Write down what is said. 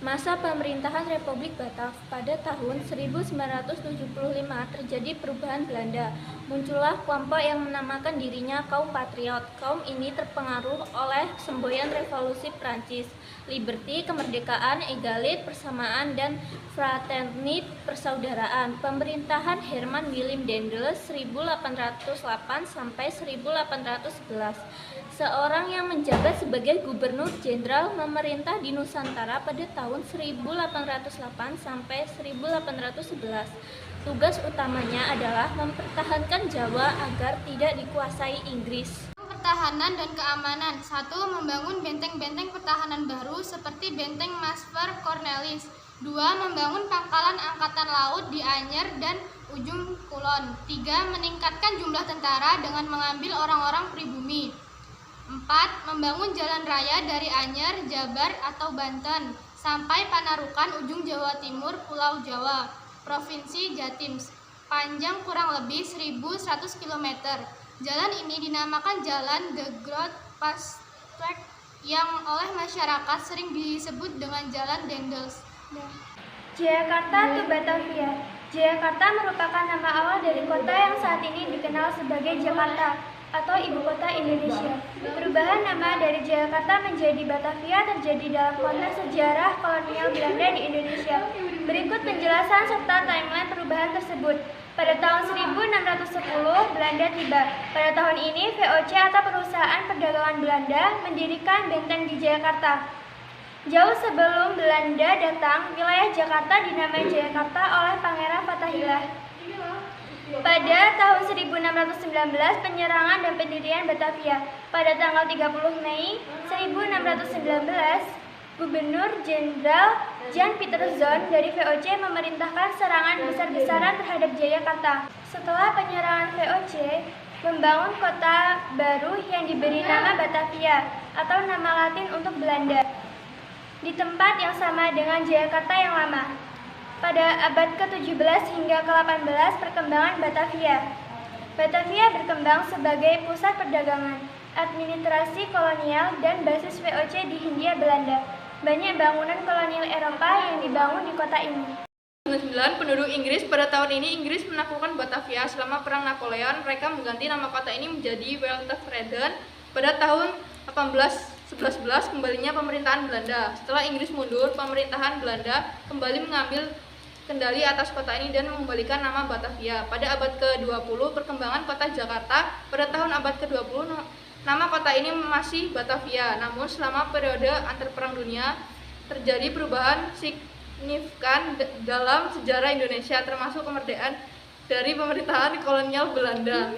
Masa pemerintahan Republik Batak pada tahun 1975 terjadi perubahan Belanda. Muncullah kelompok yang menamakan dirinya kaum patriot. Kaum ini terpengaruh oleh semboyan revolusi Prancis, liberty, kemerdekaan, egalit, persamaan, dan fraternit, persaudaraan. Pemerintahan Herman Willem Daendels 1808 sampai 1811. Seorang yang menjabat sebagai gubernur jenderal memerintah di Nusantara pada tahun 1808 sampai 1811. Tugas utamanya adalah mempertahankan Jawa agar tidak dikuasai Inggris. Pertahanan dan keamanan. 1. Membangun benteng-benteng pertahanan baru seperti benteng Masfer Cornelis. 2. Membangun pangkalan angkatan laut di Anyer dan ujung Kulon. 3. Meningkatkan jumlah tentara dengan mengambil orang-orang pribumi. 4. Membangun jalan raya dari Anyer, Jabar atau Banten sampai Panarukan ujung Jawa Timur, Pulau Jawa, Provinsi Jatim, panjang kurang lebih 1.100 km. Jalan ini dinamakan Jalan The Groot Passtraat yang oleh masyarakat sering disebut dengan Jalan Daendels. Jayakarta to Batavia. Jayakarta merupakan nama awal dari kota yang saat ini dikenal sebagai Jakarta atau ibu kota Indonesia. Perubahan nama dari Jayakarta menjadi Batavia terjadi dalam konteks sejarah kolonial Belanda di Indonesia. Berikut penjelasan serta timeline perubahan tersebut. Pada tahun 1610, Belanda tiba. Pada tahun ini, VOC atau Perusahaan Perdagangan Belanda mendirikan benteng di Jayakarta. Jauh sebelum Belanda datang, wilayah Jakarta dinamai Jayakarta oleh Pangeran Fathahillah. Pada tahun 1619, penyerangan dan pendirian Batavia. Pada tanggal 30 Mei 1619, Gubernur Jenderal Jan Pieterszoon dari VOC memerintahkan serangan besar-besaran terhadap Jayakarta. Setelah penyerangan VOC, membangun kota baru yang diberi nama Batavia atau nama Latin untuk Belanda, di tempat yang sama dengan Jayakarta yang lama. Pada abad ke-17 hingga ke-18, perkembangan Batavia. Batavia berkembang sebagai pusat perdagangan, administrasi kolonial, dan basis VOC di Hindia Belanda. Banyak bangunan kolonial Eropa yang dibangun di kota ini. 9 penduduk Inggris. Pada tahun ini Inggris menaklukkan Batavia. Selama Perang Napoleon, mereka mengganti nama kota ini menjadi Weltevreden. Pada tahun 1811 kembalinya pemerintahan Belanda. Setelah Inggris mundur, pemerintahan Belanda kembali mengambil kendali atas kota ini dan mengembalikan nama Batavia. Pada abad ke-20, perkembangan kota Jakarta. Pada tahun abad ke-20, nama kota ini masih Batavia. Namun selama periode antar perang dunia, terjadi perubahan signifikan dalam sejarah Indonesia, termasuk kemerdekaan dari pemerintahan kolonial Belanda.